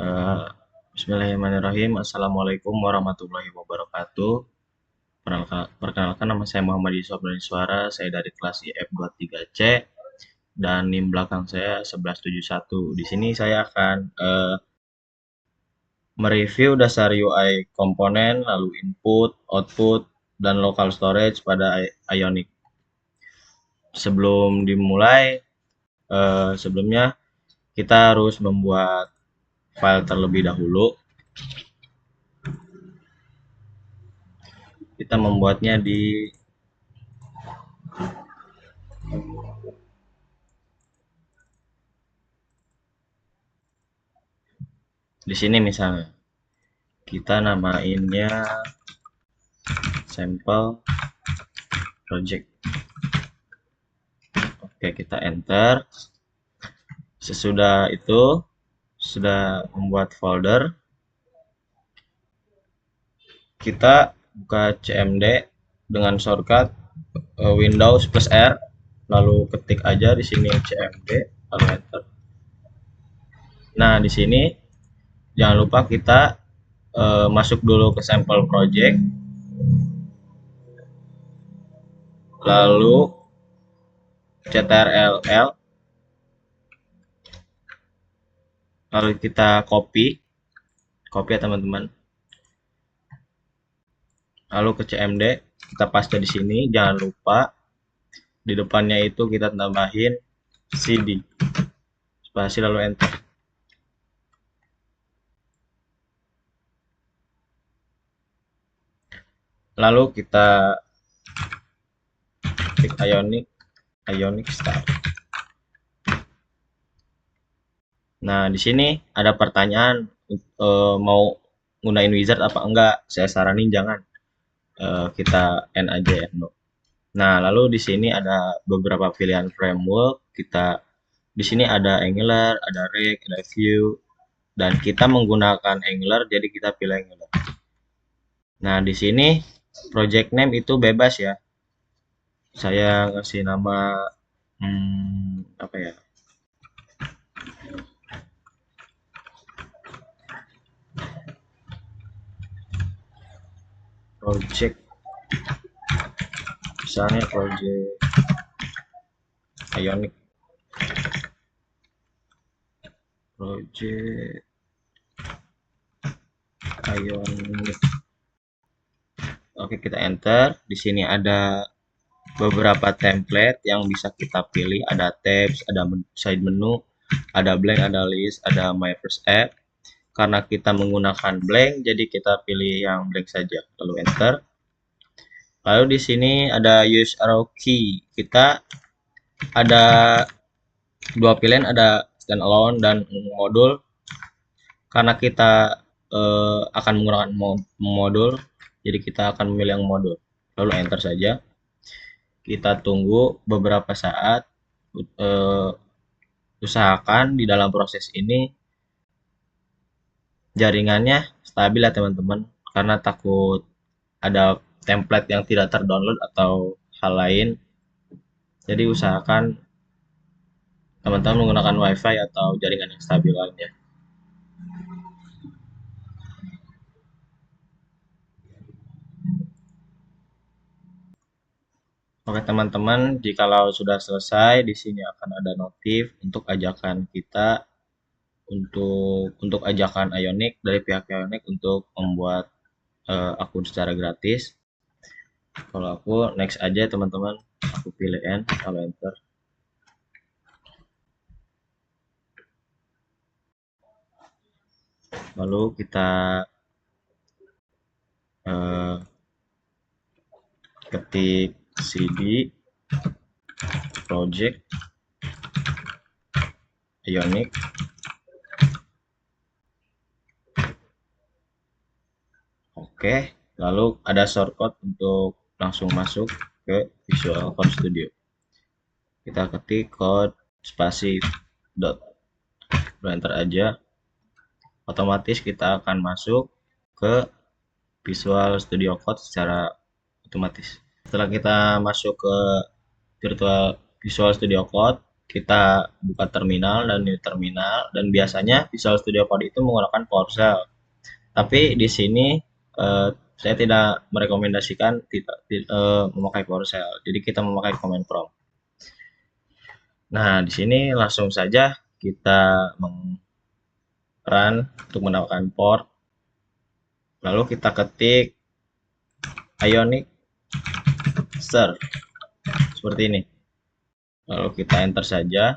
Eh, Bismillahirrahmanirrahim. Assalamualaikum warahmatullahi wabarakatuh. Perkenalkan nama saya Muhammad Yusuf dari Suara. Saya dari kelas IF23C dan NIM belakang saya 1171. Di sini saya akan mereview dasar UI komponen, lalu input, output, dan local storage pada Ionic. Sebelum dimulai, sebelumnya kita harus membuat file terlebih dahulu. Kita membuatnya di sini misalnya. Kita namainnya sampel project. Oke, kita enter. Sesudah itu, sudah membuat folder, kita buka CMD dengan shortcut Windows plus R, lalu ketik aja di sini CMD, lalu enter. Nah, di sini jangan lupa kita masuk dulu ke sampel project, lalu ctrll, lalu kita copy ya teman-teman, lalu ke CMD kita paste di sini. Jangan lupa di depannya itu kita tambahin cd spasi lalu enter. Lalu kita klik Ionic Start. Nah, di sini ada pertanyaan mau gunain wizard apa enggak. Saya saranin jangan. Kita N aja ya, no. Nah, lalu di sini ada beberapa pilihan framework. Di sini ada Angular, ada React, ada Vue, dan kita menggunakan Angular, jadi kita pilih Angular. Nah, di sini project name itu bebas ya. Saya ngasih nama apa ya? Project, misalnya project Ionic, project Ionic. Oke, kita enter. Di sini ada beberapa template yang bisa kita pilih. Ada tabs, ada side menu, ada blank, ada list, ada my first app. Karena kita menggunakan blank, jadi kita pilih yang blank saja. Lalu enter. Lalu di sini ada use arrow key. Kita ada dua pilihan, ada standalone dan modul. Karena kita akan menggunakan modul, jadi kita akan memilih yang modul. Lalu enter saja. Kita tunggu beberapa saat. Usahakan di dalam proses ini jaringannya stabil ya teman-teman, karena takut ada template yang tidak terdownload atau hal lain. Jadi usahakan teman-teman menggunakan wifi atau jaringan yang stabil lainnya. Oke teman-teman, jikalau sudah selesai, di sini akan ada notif untuk ajakan kita, untuk ajakan Ionic dari pihak Ionic untuk membuat akun secara gratis. Kalau aku next aja teman-teman, aku pilih N, kalau enter. Lalu kita ketik cd project Ionic. Oke, lalu ada shortcut untuk langsung masuk ke Visual Code Studio. Kita ketik code spasi dot, enter aja. Otomatis kita akan masuk ke Visual Studio Code secara otomatis. Setelah kita masuk ke Visual Studio Code, kita buka terminal dan new terminal, dan biasanya Visual Studio Code itu menggunakan PowerShell. Tapi di sini eh, saya tidak merekomendasikan memakai PowerShell. Jadi kita memakai command prompt. Nah, di sini langsung saja kita run untuk mendapatkan port. Lalu kita ketik Ionic Sir seperti ini. Lalu kita enter saja.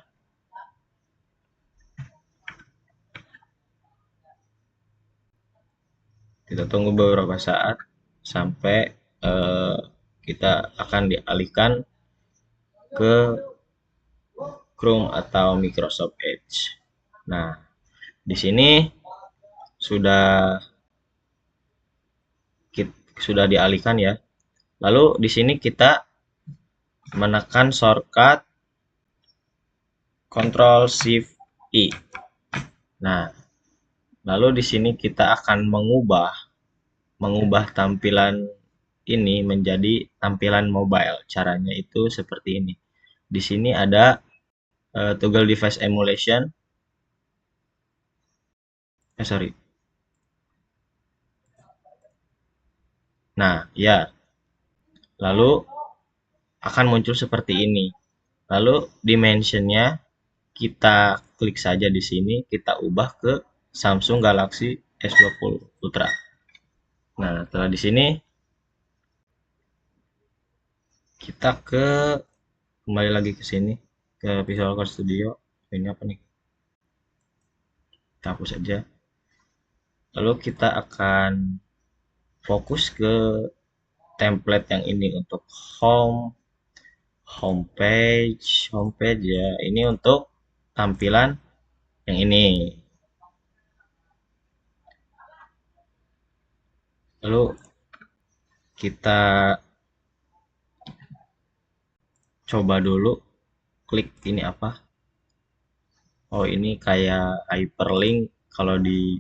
Kita tunggu beberapa saat sampai kita akan dialihkan ke Chrome atau Microsoft Edge. Nah, di sini sudah sudah dialihkan ya. Lalu di sini kita menekan shortcut Ctrl Shift I. Nah, lalu di sini kita akan mengubah tampilan ini menjadi tampilan mobile. Caranya itu seperti ini. Di sini ada toggle device emulation. Sorry. Nah, ya. Lalu akan muncul seperti ini. Lalu dimensionnya kita klik saja di sini, kita ubah ke Samsung Galaxy S20 Ultra. Nah, setelah di sini kita kembali lagi ke sini ke Visual Code Studio. Ini apa nih? Kita hapus saja. Lalu kita akan fokus ke template yang ini untuk homepage ya. Ini untuk tampilan yang ini. Lalu kita coba dulu klik ini apa? Oh, ini kayak hyperlink kalau di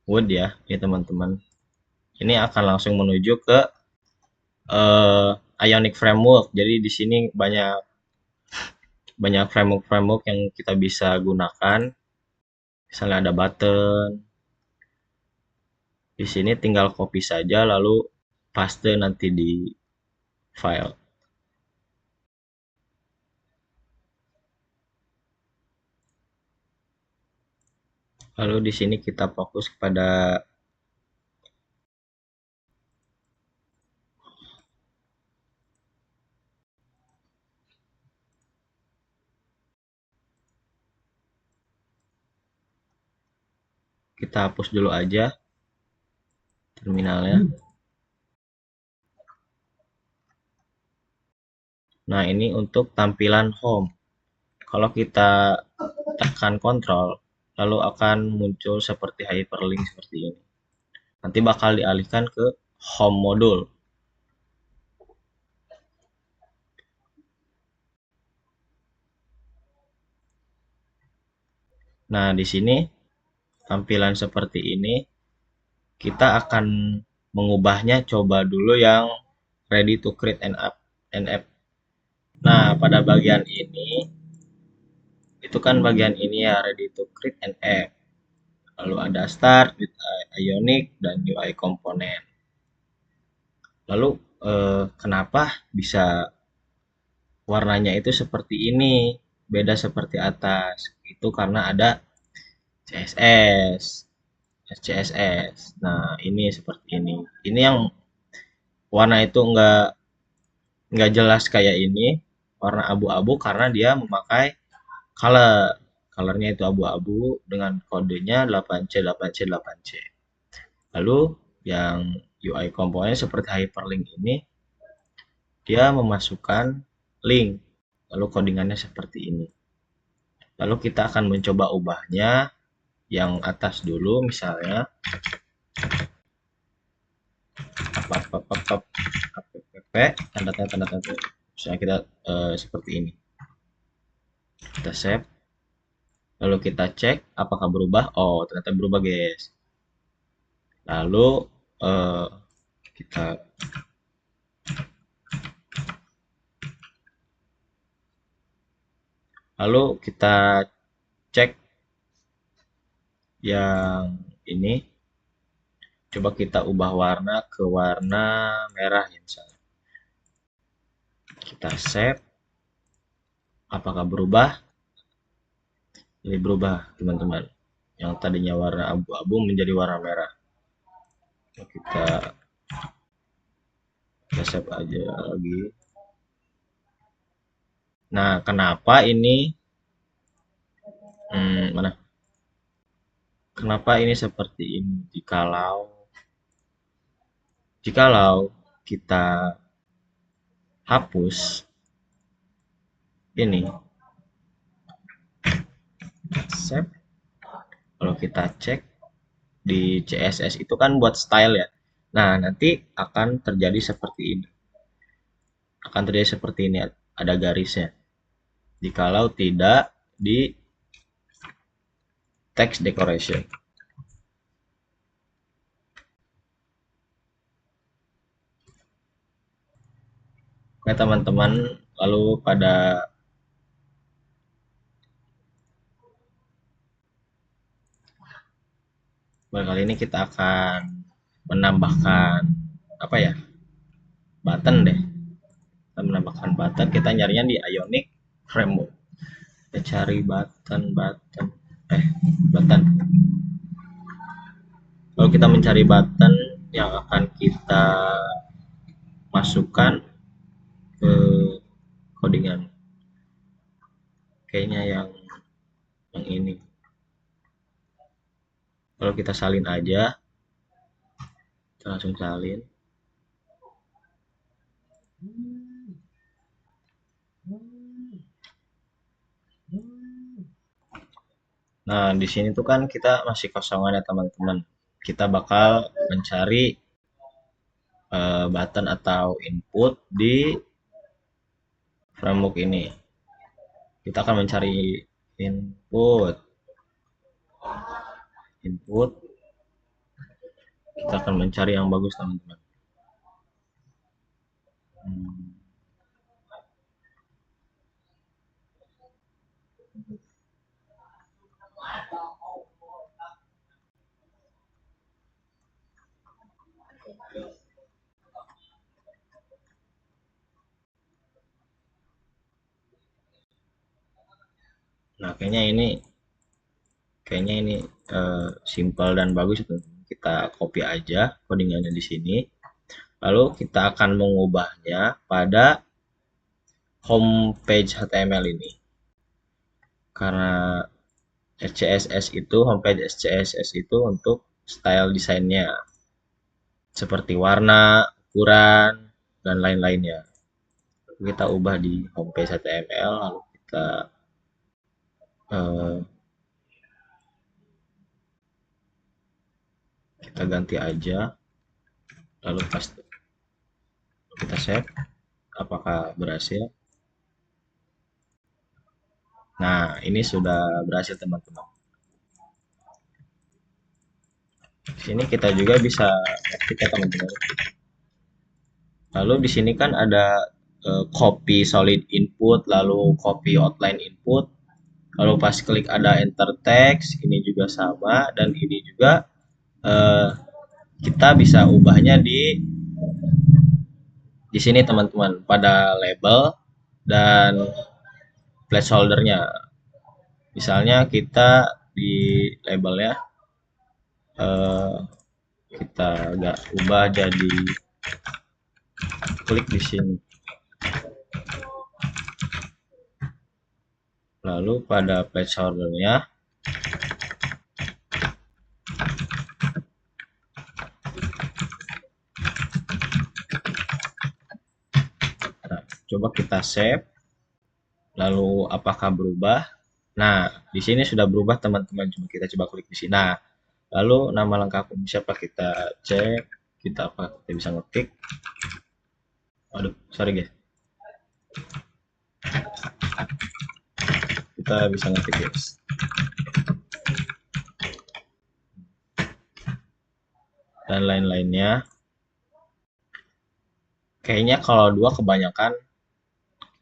Word ya, teman-teman. Ini akan langsung menuju ke Ionic Framework. Jadi di sini banyak framework yang kita bisa gunakan. Misalnya ada button. Di sini tinggal copy saja lalu paste nanti di file. Lalu di sini kita fokus kepada kita hapus dulu aja terminalnya. Nah, ini untuk tampilan home. Kalau kita tekan kontrol, lalu akan muncul seperti hyperlink seperti ini. Nanti bakal dialihkan ke home module. Nah, di sini tampilan seperti ini kita akan mengubahnya, coba dulu yang ready to create an app. Nah, pada bagian ini itu kan bagian ini ya, ready to create an app. Lalu ada start with Ionic dan UI component. Lalu kenapa bisa warnanya itu seperti ini, beda seperti atas? Itu karena ada CSS, CSS. Nah, ini seperti ini. Ini yang warna itu nggak jelas kayak ini, warna abu-abu karena dia memakai color. Colornya itu abu-abu dengan kodenya 8C, 8C, 8C. Lalu yang UI komponen seperti hyperlink ini, dia memasukkan link. Lalu codingannya seperti ini. Lalu kita akan mencoba ubahnya yang atas dulu, misalnya tanda tanda. Misalnya kita seperti ini. Kita save. Lalu kita cek apakah berubah. Oh, ternyata berubah, guys. Lalu kita Lalu kita cek yang ini, coba kita ubah warna ke warna merah ya misalnya. Kita save, apakah berubah? Ini berubah teman-teman. Yang tadinya warna abu-abu menjadi warna merah. Kita save aja lagi. Nah, kenapa ini mana? Kenapa ini seperti ini? Jikalau kita hapus ini, save. Kalau kita cek di CSS itu kan buat style ya. Nah, nanti akan terjadi seperti ini. Ada garisnya. Jikalau tidak di text decoration. Oke teman-teman, lalu pada kali ini kita akan menambahkan apa ya, button deh. Kita menambahkan button, kita nyarinya di Ionic Framework. Kita cari button. Kalau kita mencari button yang akan kita masukkan ke codingan, kayaknya yang ini. Kalau kita salin aja, kita langsung salin. Nah, di sini tuh kan kita masih kosongan ya teman-teman. Kita bakal mencari button atau input di framework ini. Kita akan mencari input. Kita akan mencari yang bagus teman-teman. Nah, kayaknya ini simple dan bagus itu. Kita copy aja codingannya di sini. Lalu kita akan mengubahnya pada homepage HTML ini. Karena homepage CSS itu untuk style desainnya. Seperti warna, ukuran, dan lain-lainnya. Kita ubah di homepage HTML, lalu kita ganti aja, lalu paste. Kita save, apakah berhasil? Nah, ini sudah berhasil teman-teman. Di sini kita juga bisa ketik ya teman-teman. Lalu di sini kan ada copy solid input, lalu copy outline input. Lalu pas klik ada enter text, ini juga sama, dan ini juga kita bisa ubahnya di sini teman-teman, pada label dan placeholdernya. Misalnya kita di labelnya kita agak ubah jadi klik di sini. Lalu pada placeholdernya coba kita save. Lalu apakah berubah? Nah, di sini sudah berubah teman-teman. Kita coba klik di sini. Nah, lalu nama lengkap siapa, kita cek. Kita bisa ngetik. Aduh, sorry guys. Kita bisa ngetik guys. Dan lain-lainnya. Kayaknya kalau dua kebanyakan,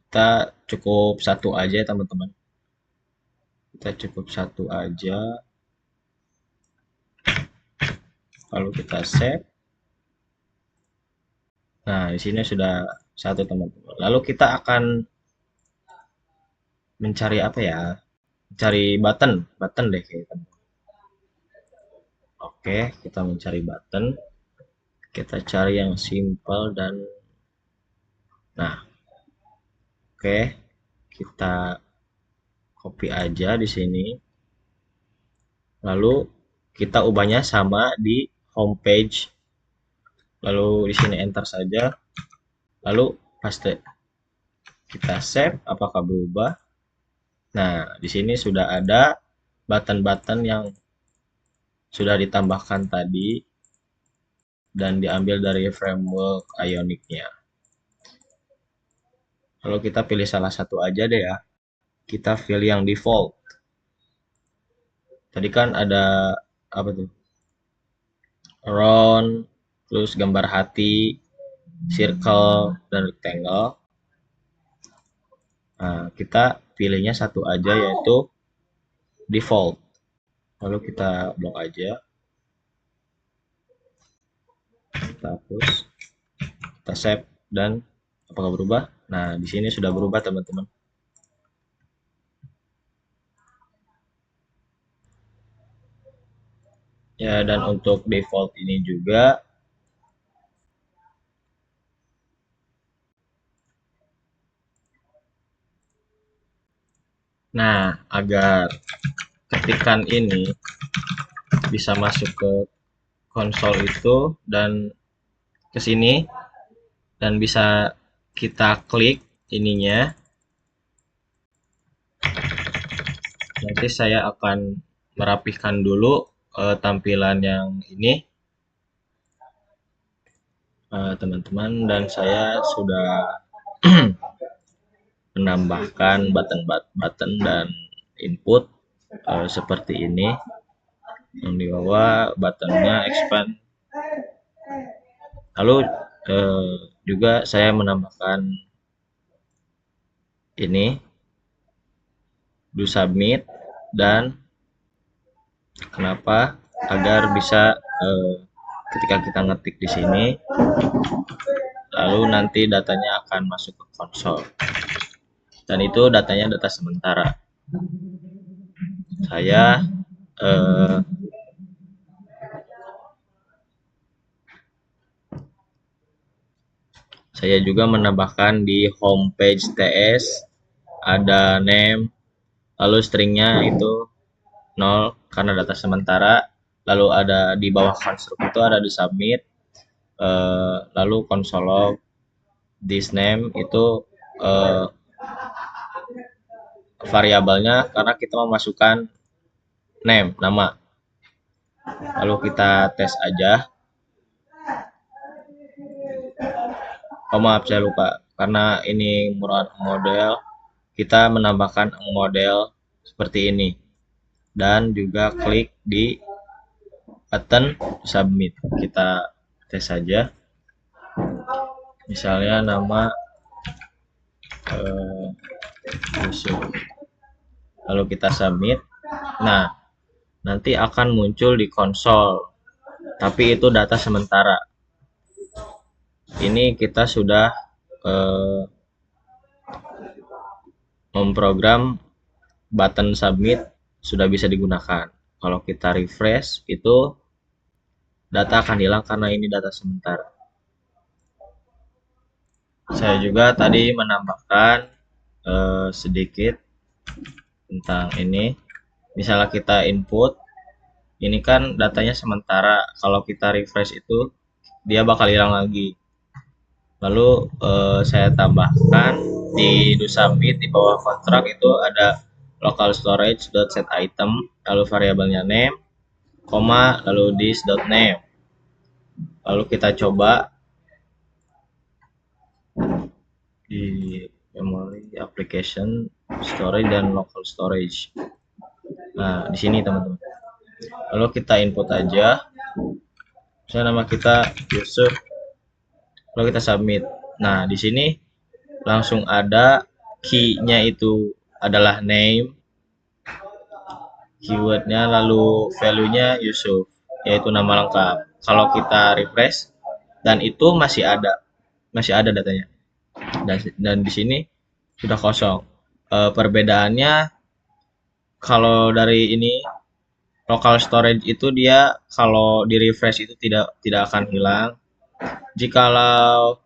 kita cukup satu aja ya teman-teman. Kita cukup satu aja. Lalu kita save. Nah, di sini sudah satu, teman-teman. Lalu kita akan mencari apa ya? Cari button deh kayaknya. Oke, kita mencari button. Kita cari yang simple dan nah, oke, kita copy aja di sini. Lalu kita ubahnya sama di homepage. Lalu di sini enter saja. Lalu paste. Kita save, apakah berubah? Nah, di sini sudah ada button-button yang sudah ditambahkan tadi dan diambil dari framework Ionic-nya. Kalau kita pilih salah satu aja deh ya. Kita pilih yang default. Tadi kan ada apa tuh? Round, terus gambar hati, circle, dan rectangle. Nah, kita pilihnya satu aja yaitu default. Lalu kita blok aja. Kita hapus. Kita save dan apakah berubah? Nah, di sini sudah berubah, teman-teman. Ya, dan untuk default ini juga nah, agar ketikan ini bisa masuk ke konsol itu dan ke sini dan bisa kita klik ininya. Nanti saya akan merapihkan dulu tampilan yang ini, teman-teman, dan saya sudah menambahkan button dan input seperti ini. Yang di bawah buttonnya expand. Lalu juga saya menambahkan ini do submit dan kenapa agar bisa ketika kita ngetik di sini lalu nanti datanya akan masuk ke konsol dan itu datanya data sementara. Saya juga menambahkan di homepage TS ada name, lalu stringnya itu 0 karena data sementara, lalu ada di bawah construct itu ada di submit, lalu console log this name itu variabelnya karena kita memasukkan name, nama. Lalu kita tes aja. Oh maaf, saya lupa karena ini model, kita menambahkan model seperti ini dan juga klik di button submit. Kita tes saja, misalnya nama Yusuf, lalu kita submit. Nah, nanti akan muncul di konsol, tapi itu data sementara. Ini kita sudah memprogram button submit sudah bisa digunakan. Kalau kita refresh itu data akan hilang karena ini data sementara. Saya juga tadi menambahkan sedikit tentang ini. Misalnya kita input, ini kan datanya sementara. Kalau kita refresh itu dia bakal hilang lagi. Lalu saya tambahkan di do submit di bawah kontrak itu ada local storage set item, lalu variabelnya name, koma, lalu this name. Lalu kita coba di memory, application, storage dan local storage. Nah, di sini teman-teman. Lalu kita input aja. Misalnya nama kita Yusuf. Lalu kita submit. Nah, di sini langsung ada key-nya itu adalah name. keywordnya, lalu value-nya Yusuf, yaitu nama lengkap. Kalau kita refresh, dan itu masih ada datanya. Dan di sini sudah kosong. Perbedaannya kalau dari ini local storage itu dia kalau di refresh itu tidak akan hilang. Jikalau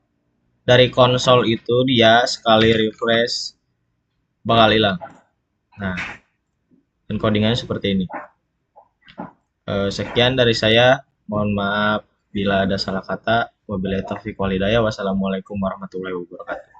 dari konsol itu dia sekali refresh bakal hilang. Nah, encodingannya seperti ini. Sekian dari saya. Mohon maaf bila ada salah kata. Wabillahi taufiq walhidayah. Wassalamualaikum warahmatullahi wabarakatuh.